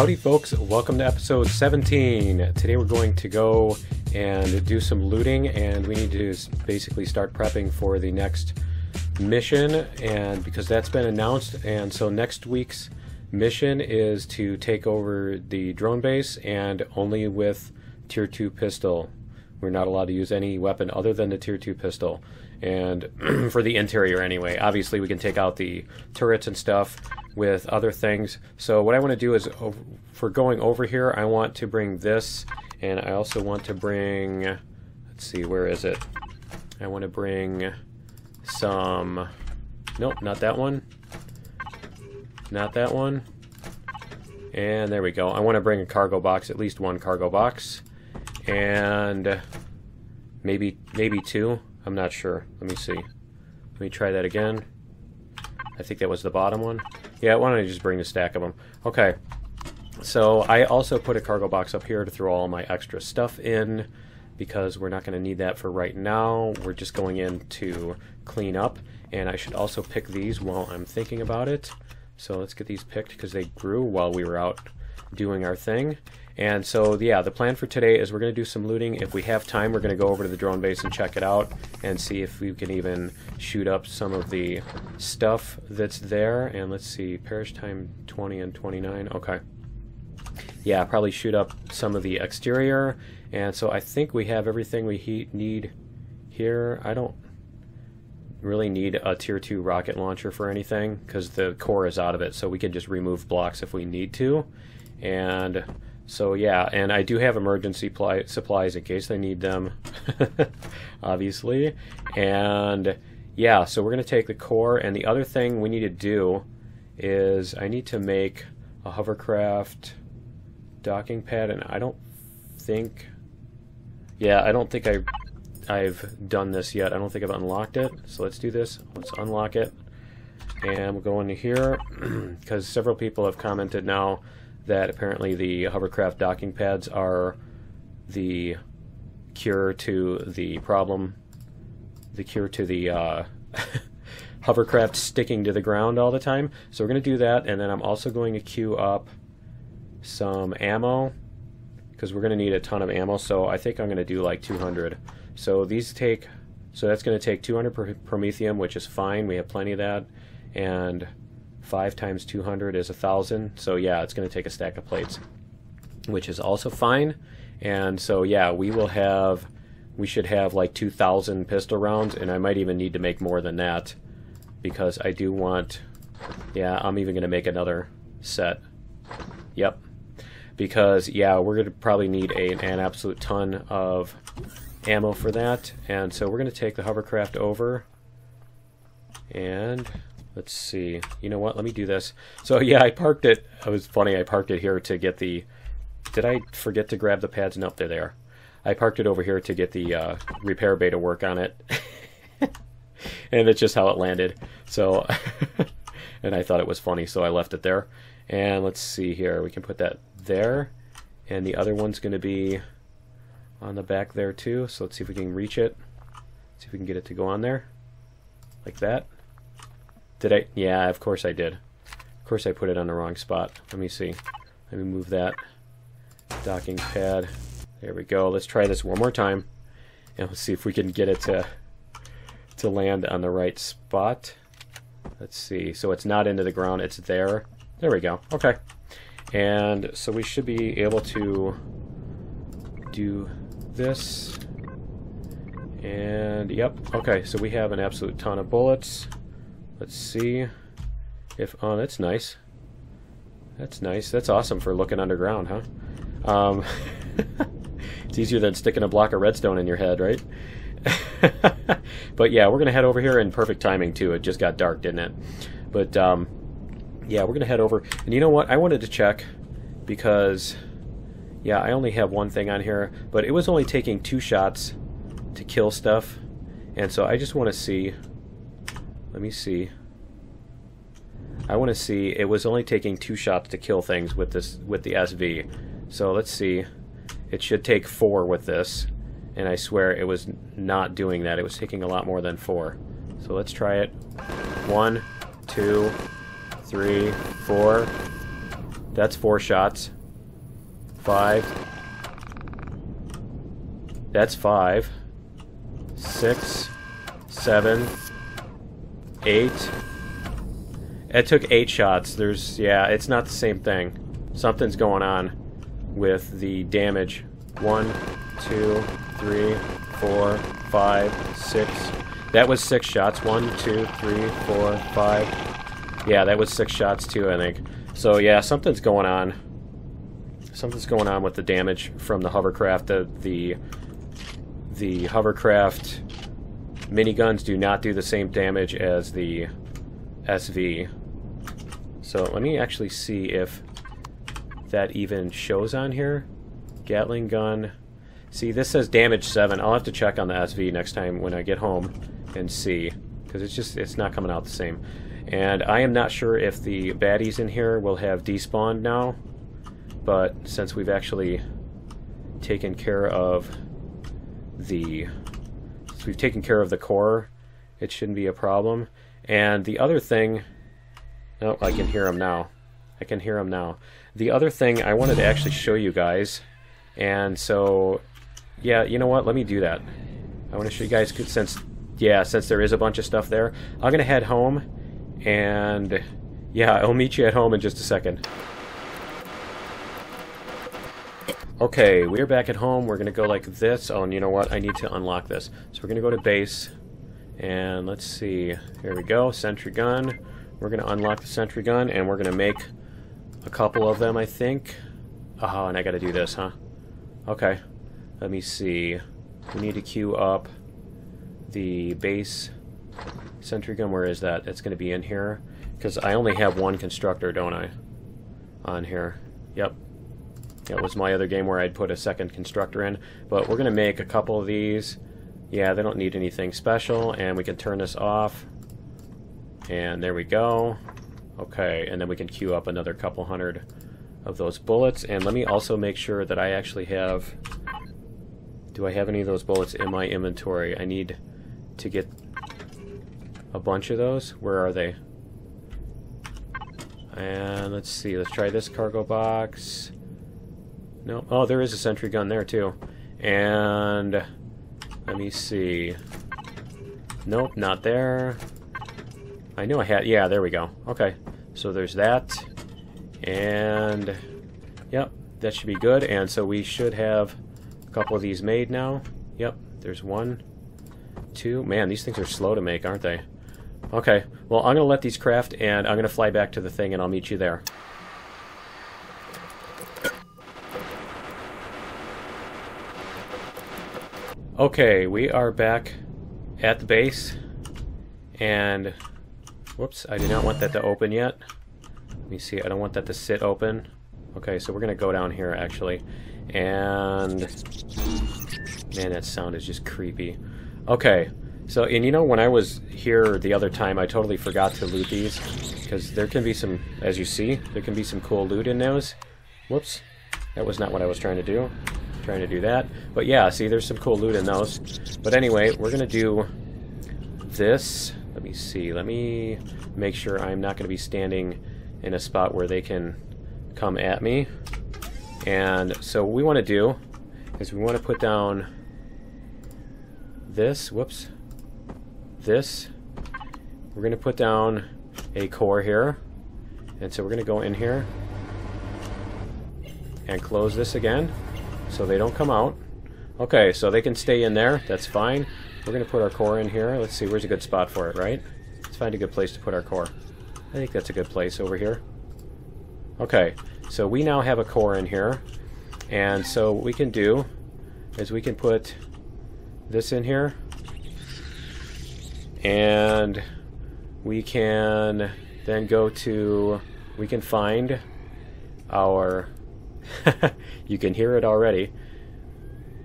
Howdy folks, welcome to episode 17. Today we're going to go and do some looting, and we need to basically start prepping for the next mission, and because that's been announced. And so next week's mission is to take over the drone base, and only with tier 2 pistol. We're not allowed to use any weapon other than the tier 2 pistol, and for the interior anyway. Obviously we can take out the turrets and stuff with other things. So what I want to do is, for going over here, I want to bring this, and I also want to bring, let's see, where is it? I want to bring some, nope, not that one, not that one, and there we go. I want to bring a cargo box, at least one cargo box, and maybe two, I'm not sure. Let me see. Let me try that again. I think that was the bottom one. Yeah, why don't I just bring a stack of them? Okay, so I also put a cargo box up here to throw all my extra stuff in, because we're not going to need that for right now. We're just going in to clean up, and I should also pick these while I'm thinking about it. So let's get these picked because they grew while we were out doing our thing. And so yeah, the plan for today is we're going to do some looting. If we have time, we're going to go over to the drone base and check it out and see if we can even shoot up some of the stuff that's there. And let's see, perish time 20 and 29. Okay. Yeah, probably shoot up some of the exterior. And so I think we have everything we need here. I don't really need a tier 2 rocket launcher for anything because the core is out of it, so we can just remove blocks if we need to. And so yeah, and I do have emergency supplies in case I need them, obviously. And yeah, so we're going to take the core, and the other thing we need to do is I need to make a hovercraft docking pad, and I don't think, yeah, I don't think I've done this yet. I don't think I've unlocked it. So let's do this. Let's unlock it, and we'll go into here because several people have commented now that apparently the hovercraft docking pads are the cure to the problem, the cure to the hovercraft sticking to the ground all the time. So we're going to do that, and then I'm also going to queue up some ammo because we're going to need a ton of ammo. So I think I'm going to do like 200. So these take, so that's going to take 200 promethium, which is fine. We have plenty of that, and 5 times 200 is 1,000. So yeah, it's going to take a stack of plates, which is also fine. And so yeah, we should have like 2,000 pistol rounds, and I might even need to make more than that because I do want, yeah, I'm even going to make another set. Yep. Because yeah, we're going to probably need an absolute ton of ammo for that. And so we're going to take the hovercraft over, and let's see, you know what, let me do this. So yeah, I parked it, it was funny, I parked it here to get the, did I forget to grab the pads? Nope, they're there. I parked it over here to get the repair bay to work on it. And it's just how it landed. So, and I thought it was funny, so I left it there. And let's see here, we can put that there, and the other one's going to be on the back there too. So let's see if we can reach it, see if we can get it to go on there like that. Did I? Yeah, of course I did. Of course I put it on the wrong spot. Let me see. Let me move that docking pad. There we go. Let's try this one more time, and let's see if we can get it to land on the right spot. Let's see. So it's not into the ground. It's there. There we go. Okay. And so we should be able to do this. And yep. Okay. So we have an absolute ton of bullets. Let's see if, oh, that's nice. That's nice. That's awesome for looking underground, huh? It's easier than sticking a block of redstone in your head, right? But yeah, we're going to head over here in perfect timing, too. It just got dark, didn't it? But yeah, we're going to head over. And you know what? I wanted to check because, yeah, I only have one thing on here, but it was only taking 2 shots to kill stuff. And so I just want to see. Let me see. I want to see. It was only taking 2 shots to kill things with this, with the SV. So let's see. It should take 4 with this, and I swear it was not doing that. It was taking a lot more than 4. So let's try it. 1, 2, 3, 4. That's 4 shots. 5. That's 5. 6. 7. 8. It took 8 shots. Yeah, it's not the same thing. Something's going on with the damage. 1, 2, 3, 4, 5, 6. That was 6 shots. 1, 2, 3, 4, 5. Yeah, that was 6 shots too, I think. So yeah, something's going on. Something's going on with the damage from the hovercraft. The hovercraft miniguns do not do the same damage as the SV. So let me actually see if that even shows on here. Gatling gun. See, this says damage 7. I'll have to check on the SV next time when I get home and see, because it's not coming out the same. And I am not sure if the baddies in here will have despawned now, but since we've actually taken care of the core, it shouldn't be a problem. And the other thing, oh, I can hear him now. I can hear him now. The other thing I wanted to actually show you guys, and so, yeah, you know what? Let me do that. I want to show you guys, since there is a bunch of stuff there, I'm gonna head home, and yeah, I'll meet you at home in just a second. Okay, we're back at home. We're gonna go like this. Oh, and you know what? I need to unlock this. So we're gonna go to base, and let's see. Here we go. Sentry gun. We're gonna unlock the sentry gun, and we're gonna make a couple of them, I think. Oh, and I gotta do this, huh? Okay. Let me see. We need to queue up the base sentry gun. Where is that? It's gonna be in here, because I only have one constructor, don't I? On here. Yep. It was my other game where I'd put a second constructor in, but we're gonna make a couple of these. Yeah, they don't need anything special, and we can turn this off, and there we go. Okay, and then we can queue up another couple hundred of those bullets. And let me also make sure that I actually have, do I have any of those bullets in my inventory? I need to get a bunch of those. Where are they? And let's see, let's try this cargo box. No, oh, there is a sentry gun there too. And let me see. Nope, not there. I knew I had, yeah, there we go. Okay, so there's that. And yep, that should be good. And so we should have a couple of these made now. Yep, there's 1, 2. Man, these things are slow to make, aren't they? Okay, well, I'm gonna let these craft, and I'm gonna fly back to the thing, and I'll meet you there. Okay, we are back at the base, and whoops, I do not want that to open yet. Let me see, I don't want that to sit open. Okay, so we're gonna go down here actually, and man, that sound is just creepy. Okay, so, and you know, when I was here the other time, I totally forgot to loot these, because there can be some, as you see, there can be some cool loot in those. Whoops, that was not what I was trying to do. Trying to do that, but yeah, see, there's some cool loot in those. But anyway, we're gonna do this. Let me see, let me make sure I'm not gonna be standing in a spot where they can come at me. And so what we want to do is we want to put down this, whoops, this. We're gonna put down a core here, and so we're gonna go in here and close this again, so they don't come out. Okay, so they can stay in there. That's fine. We're going to put our core in here. Let's see, where's a good spot for it, right? Let's find a good place to put our core. I think that's a good place over here. Okay, so we now have a core in here. And so what we can do is we can put this in here. And we can then go to, we can find our... you can hear it already.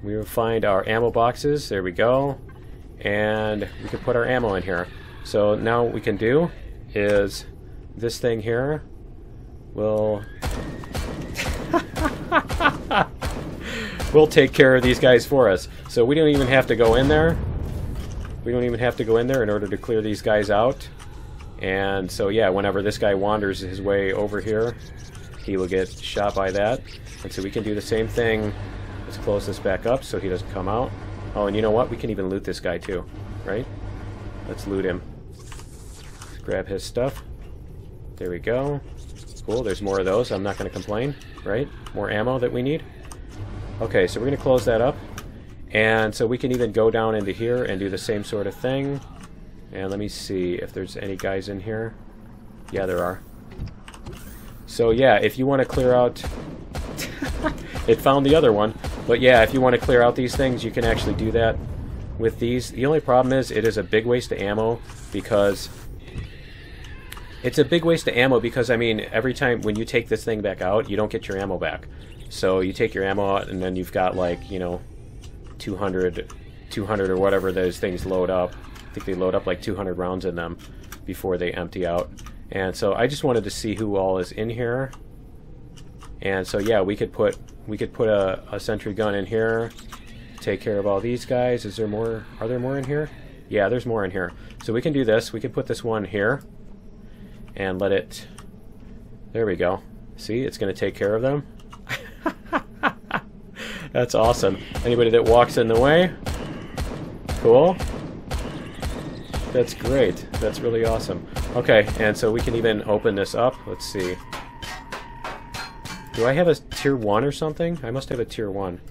We will find our ammo boxes. There we go. And we can put our ammo in here. So now what we can do is this thing here will will take care of these guys for us. So we don't even have to go in there. We don't even have to go in there in order to clear these guys out. And so yeah, whenever this guy wanders his way over here, he will get shot by that. And so we can do the same thing. Let's close this back up so he doesn't come out. Oh, and you know what? We can even loot this guy too, right? Let's loot him. Let's grab his stuff. There we go. Cool, there's more of those. I'm not going to complain, right? More ammo that we need. Okay, so we're going to close that up. And so we can even go down into here and do the same sort of thing. And let me see if there's any guys in here. Yeah, there are. So yeah, if you want to clear out... it found the other one. But yeah, if you want to clear out these things, you can actually do that with these. The only problem is it is a big waste of ammo because... It's a big waste of ammo because, I mean, every time when you take this thing back out, you don't get your ammo back. So you take your ammo out and then you've got like, you know, 200 or whatever those things load up. I think they load up like 200 rounds in them before they empty out. And so I just wanted to see who all is in here. And so yeah, we could put a sentry gun in here, take care of all these guys. Is there more? Are there more in here? Yeah, there's more in here. So we can do this. We can put this one here and let it... There we go. See, it's going to take care of them. That's awesome. Anybody that walks in the way? Cool. That's great. That's really awesome. Okay, and so we can even open this up. Let's see. Do I have a tier 1 or something? I must have a tier 1.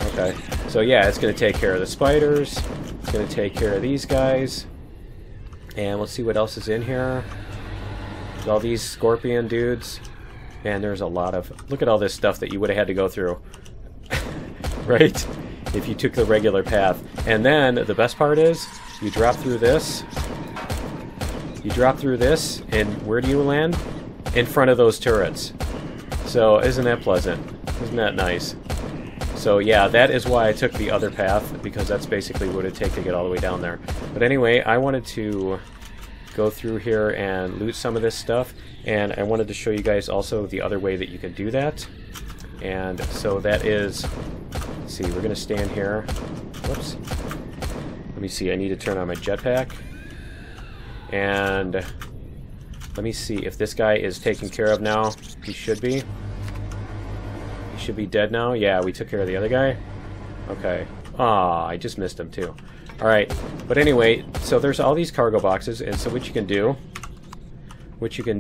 Okay. So yeah, it's going to take care of the spiders. It's going to take care of these guys. And let's see what else is in here. There's all these scorpion dudes. Man, there's a lot of... Look at all this stuff that you would have had to go through. Right? If you took the regular path. And then, the best part is, you drop through this. You drop through this, and where do you land? In front of those turrets. So, isn't that pleasant? Isn't that nice? So yeah, that is why I took the other path, because that's basically what it would take to get all the way down there. But anyway, I wanted to go through here and loot some of this stuff, and I wanted to show you guys also the other way that you can do that. And so that is, let's see, we're going to stand here. Whoops. Let me see, I need to turn on my jetpack. And let me see if this guy is taken care of now. He should be. He should be dead now. Yeah, we took care of the other guy. Okay. Ah, I just missed him too. Alright, but anyway, so there's all these cargo boxes, and so what you can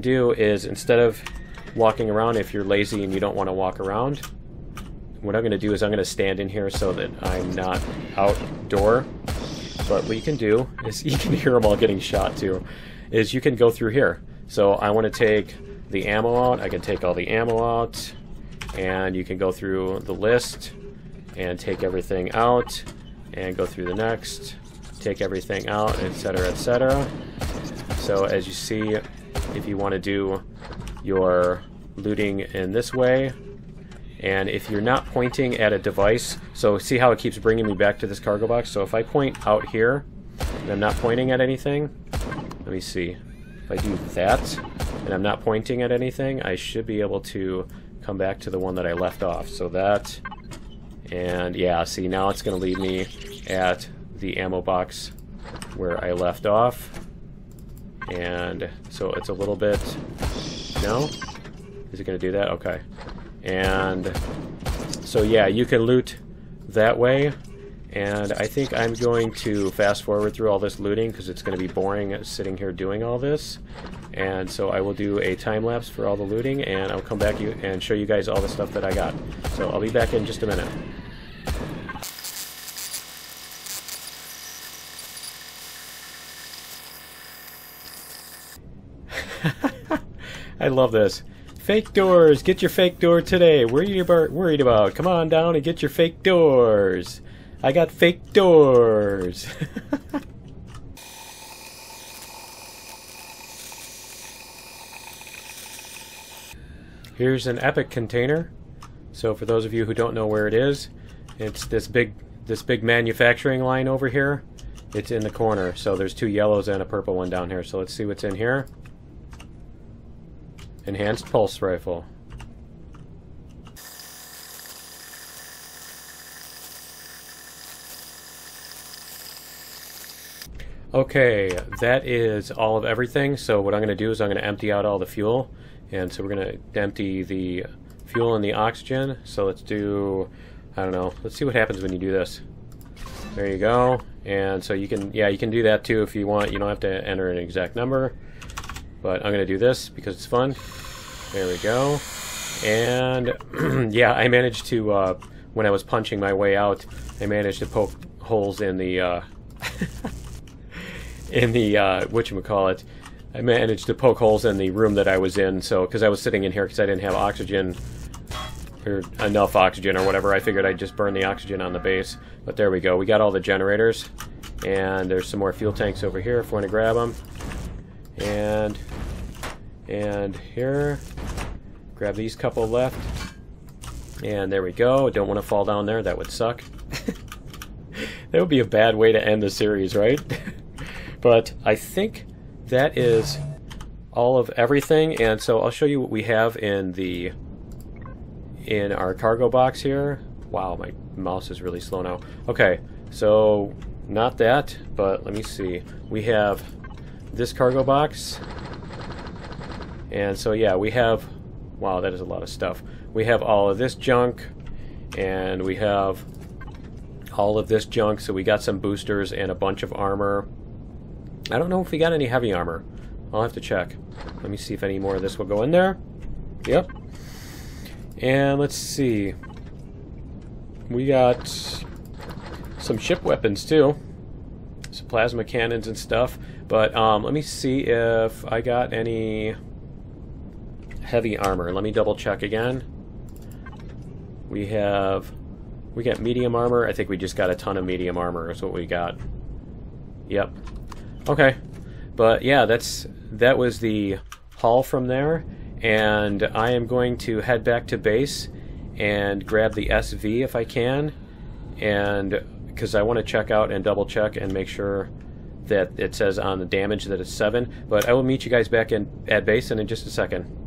do is, instead of walking around, if you're lazy and you don't want to walk around, what I'm going to do is I'm going to stand in here so that I'm not outdoor. But what you can do is, you can hear them all getting shot too, is you can go through here. So I want to take the ammo out, I can take all the ammo out, and you can go through the list and take everything out, and go through the next, take everything out, etc., etc. So as you see, if you want to do your looting in this way, and if you're not pointing at a device, so see how it keeps bringing me back to this cargo box? So if I point out here, and I'm not pointing at anything, let me see. If I do that, and I'm not pointing at anything, I should be able to come back to the one that I left off. So that, and yeah, see, now it's going to leave me at the ammo box where I left off. And so it's a little bit... No? Is it going to do that? Okay. And so yeah, you can loot that way. And I think I'm going to fast forward through all this looting because it's going to be boring sitting here doing all this. And so I will do a time lapse for all the looting, and I'll come back and show you guys all the stuff that I got. So I'll be back in just a minute. I love this. Fake doors! Get your fake door today! What are you worried about? Come on down and get your fake doors! I got fake doors! Here's an epic container. So for those of you who don't know where it is, it's this big manufacturing line over here. It's in the corner. So there's two yellows and a purple one down here. So let's see what's in here. Enhanced pulse rifle. Okay, that is all of everything. So what I'm going to do is I'm going to empty out all the fuel, And so we're going to empty the fuel and the oxygen. So let's do, I don't know, let's see what happens when you do this. There you go. And so you can, yeah, you can do that too if you want. You don't have to enter an exact number. But I'm going to do this because it's fun. There we go. And yeah, I managed to, when I was punching my way out, I managed to poke holes in the, whatchamacallit, I managed to poke holes in the room that I was in, so, because I was sitting in here because I didn't have oxygen, or enough oxygen or whatever. I figured I'd just burn the oxygen on the base. But there we go. We got all the generators, and there's some more fuel tanks over here if we want to grab them. And here, grab these couple left. And there we go. Don't want to fall down there. That would suck. That would be a bad way to end the series, right? But I think that is all of everything, and so I'll show you what we have in our cargo box here. Wow, my mouse is really slow now. Okay, so not that, but let me see. We have this cargo box, and so yeah, we have, wow, that is a lot of stuff. We have all of this junk, and we have all of this junk, so we got some boosters and a bunch of armor. I don't know if we got any heavy armor. I'll have to check. Let me see if any more of this will go in there. Yep. And let's see. We got some ship weapons too. Some plasma cannons and stuff. But let me see if I got any heavy armor. Let me double check again. We got medium armor. I think we just got a ton of medium armor is what we got. Yep. Okay, but yeah, that was the haul from there, and I am going to head back to base and grab the SV if I can, and because I want to check out and double check and make sure that it says on the damage that it's 7. But I will meet you guys back at base in just a second.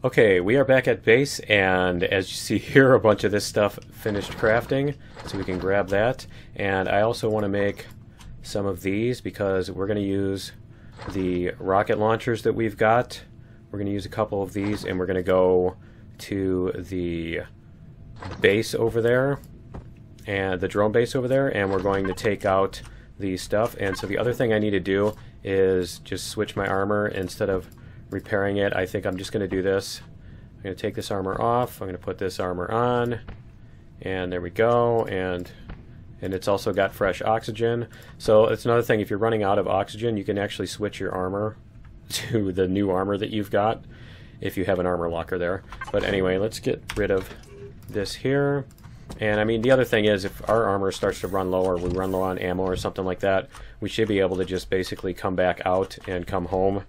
Okay, we are back at base, and as you see here, a bunch of this stuff finished crafting, so we can grab that. And I also want to make some of these because we're going to use the rocket launchers that we've got. We're going to use a couple of these, and we're going to go to the base over there, and the drone base over there, and we're going to take out the stuff. And so the other thing I need to do is just switch my armor instead of repairing it. I think I'm just going to do this. I'm going to take this armor off. I'm going to put this armor on, and there we go. And it's also got fresh oxygen. So it's another thing. If you're running out of oxygen, you can actually switch your armor to the new armor that you've got if you have an armor locker there. But anyway, let's get rid of this here. And I mean, the other thing is, if our armor starts to run low, or we run low on ammo or something like that, we should be able to just basically come back out and come home.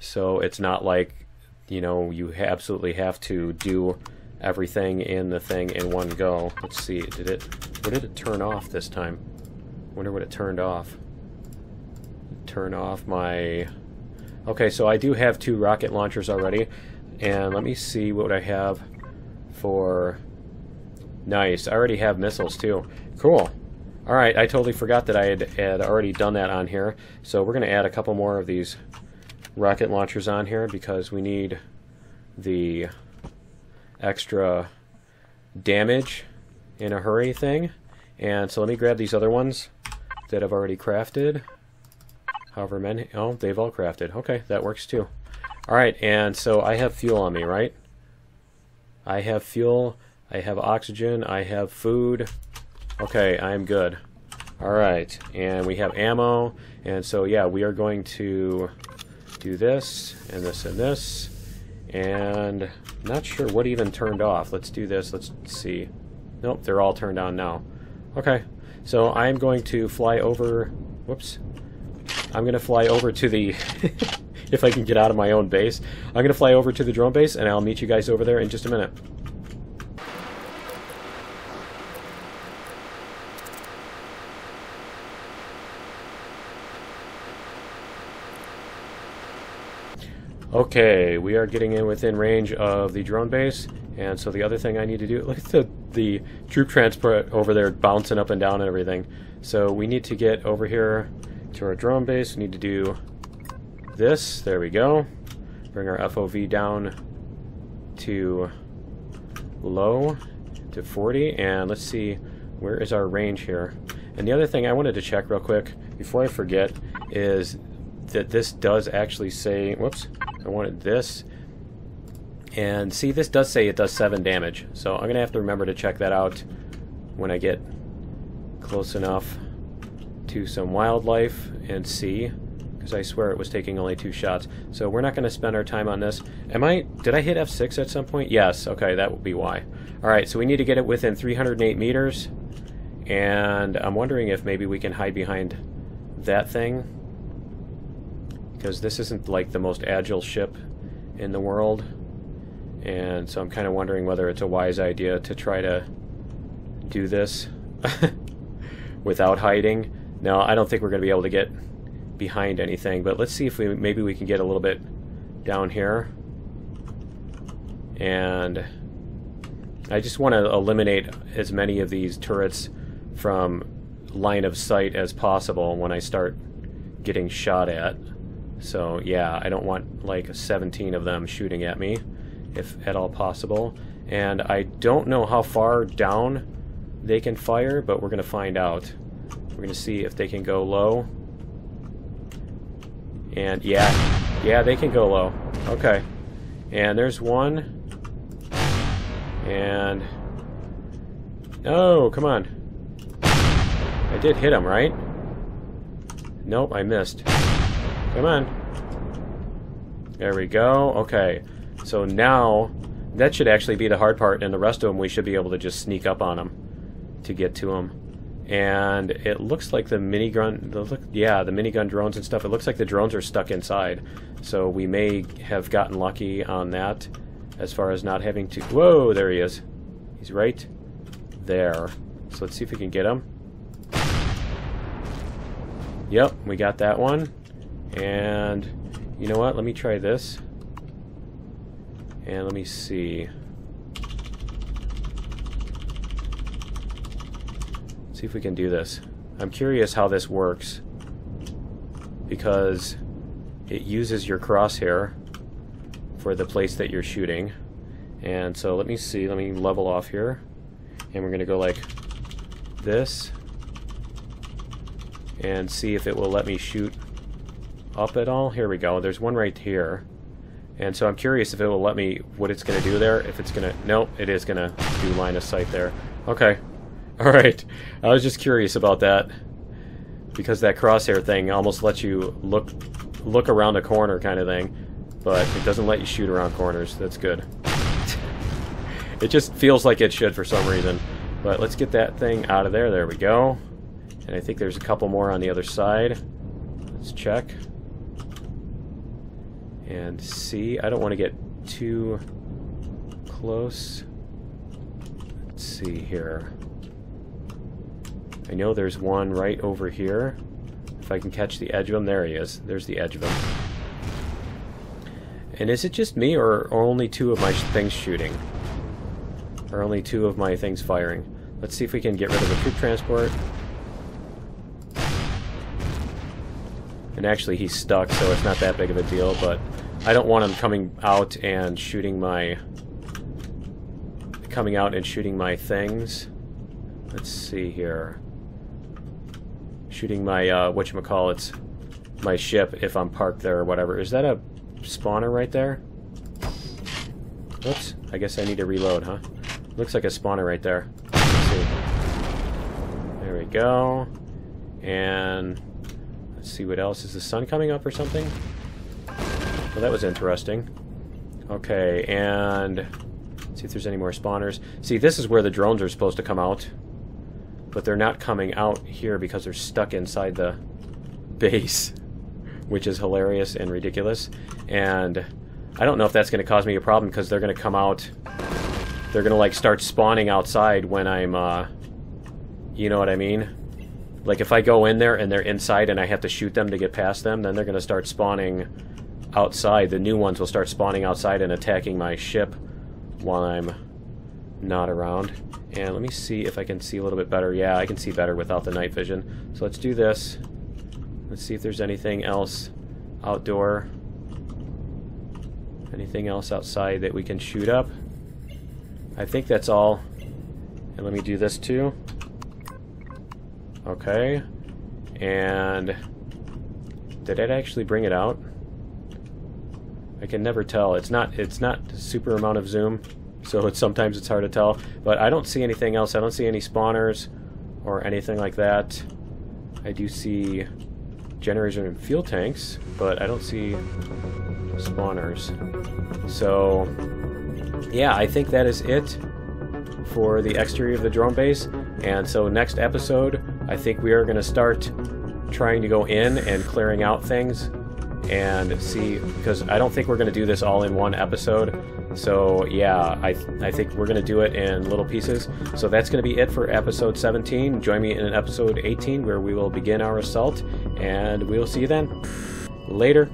So it's not like, you know, you absolutely have to do everything in the thing in one go. Let's see, what did it turn off this time? I wonder what it turned off. Turn off my... Okay, so I do have 2 rocket launchers already. And let me see what I have for... Nice, I already have missiles too. Cool. Alright, I totally forgot that I had already done that on here. So we're going to add a couple more of these rocket launchers on here because we need the extra damage in a hurry thing. And so let me grab these other ones that I've already crafted. However many, oh, they've all crafted. Okay, that works too. Alright, and so I have fuel on me, right? I have fuel, I have oxygen, I have food. Okay, I'm good. Alright, and we have ammo, and so yeah, we are going to do this, and this, and this, and not sure what even turned off. Let's do this, let's see. Nope, they're all turned on now. Okay, so I'm going to fly over, whoops, I'm going to fly over to the, if I can get out of my own base, I'm going to fly over to the drone base, and I'll meet you guys over there in just a minute. Okay, we are getting in within range of the drone base, and so the other thing I need to do, look at the troop transport over there bouncing up and down and everything. So we need to get over here to our drone base. We need to do this. There we go. Bring our FOV down to low, to 40, and let's see, where is our range here? And the other thing I wanted to check real quick before I forget is that this does actually say, whoops, I wanted this, and see, this does say it does 7 damage, so I'm gonna have to remember to check that out when I get close enough to some wildlife and see, because I swear it was taking only 2 shots. So we're not going to spend our time on this. Did I hit F6 at some point? Yes, okay, that would be why. Alright, so we need to get it within 308 meters, and I'm wondering if maybe we can hide behind that thing, because this isn't like the most agile ship in the world, and so I'm kind of wondering whether it's a wise idea to try to do this without hiding. No, I don't think we're going to be able to get behind anything, but let's see if maybe we can get a little bit down here. And I just want to eliminate as many of these turrets from line of sight as possible when I start getting shot at. So yeah, I don't want like 17 of them shooting at me, if at all possible. And I don't know how far down they can fire, but we're going to find out. We're going to see if they can go low. And yeah, they can go low. Okay. And there's one. And oh, come on. I did hit him, right? Nope, I missed. Come on. There we go. Okay. So now that should actually be the hard part, and the rest of them we should be able to just sneak up on them to get to them. And it looks like the minigun, the minigun drones and stuff, it looks like the drones are stuck inside. So we may have gotten lucky on that as far as not having to... Whoa, there he is. He's right there. So let's see if we can get him. Yep, we got that one. And you know what? Let me try this. And let me see. See if we can do this. I'm curious how this works, because it uses your crosshair for the place that you're shooting. And so let me see, let me level off here, and we're gonna go like this and see if it will let me shoot up at all. Here we go, there's one right here. And so I'm curious if it will let me, what it's gonna do there, if it's gonna, nope, it is gonna do line of sight there. Okay. Alright, I was just curious about that, because that crosshair thing almost lets you look around a corner kind of thing, but it doesn't let you shoot around corners. That's good. It just feels like it should for some reason. But let's get that thing out of there. There we go. And I think there's a couple more on the other side. Let's check. And see, I don't want to get too close. Let's see here. I know there's one right over here. If I can catch the edge of him, there he is. There's the edge of him. And is it just me, or only 2 of my things shooting? Or only 2 of my things firing? Let's see if we can get rid of the troop transport. And actually he's stuck, so it's not that big of a deal, but I don't want him coming out and shooting my things. Let's see here. Shooting my, whatchamacallits, my ship if I'm parked there or whatever. Is that a spawner right there? Oops, I guess I need to reload, huh? Looks like a spawner right there. Let's see. There we go. And let's see what else. Is the sun coming up or something? Well, that was interesting. Okay, and let's see if there's any more spawners. See, this is where the drones are supposed to come out. But they're not coming out here because they're stuck inside the base, which is hilarious and ridiculous. And I don't know if that's going to cause me a problem, because they're going to come out, they're going to like start spawning outside when I'm, you know what I mean? Like if I go in there and they're inside and I have to shoot them to get past them, then they're going to start spawning outside. The new ones will start spawning outside and attacking my ship while I'm not around. And let me see if I can see a little bit better. Yeah, I can see better without the night vision. So let's do this. Let's see if there's anything else outdoor. Anything else outside that we can shoot up? I think that's all. And let me do this too. Okay. And did it actually bring it out? I can never tell. It's not super amount of zoom, so sometimes it's hard to tell. But I don't see anything else. I don't see any spawners or anything like that. I do see generators and fuel tanks, but I don't see spawners. So yeah, I think that is it for the exterior of the drone base. And so next episode, I think we are going to start trying to go in and clearing out things and see, because I don't think we're going to do this all in one episode. So yeah, I think we're going to do it in little pieces. So that's going to be it for episode 17. Join me in episode 18 where we will begin our assault, and we will see you then. Later.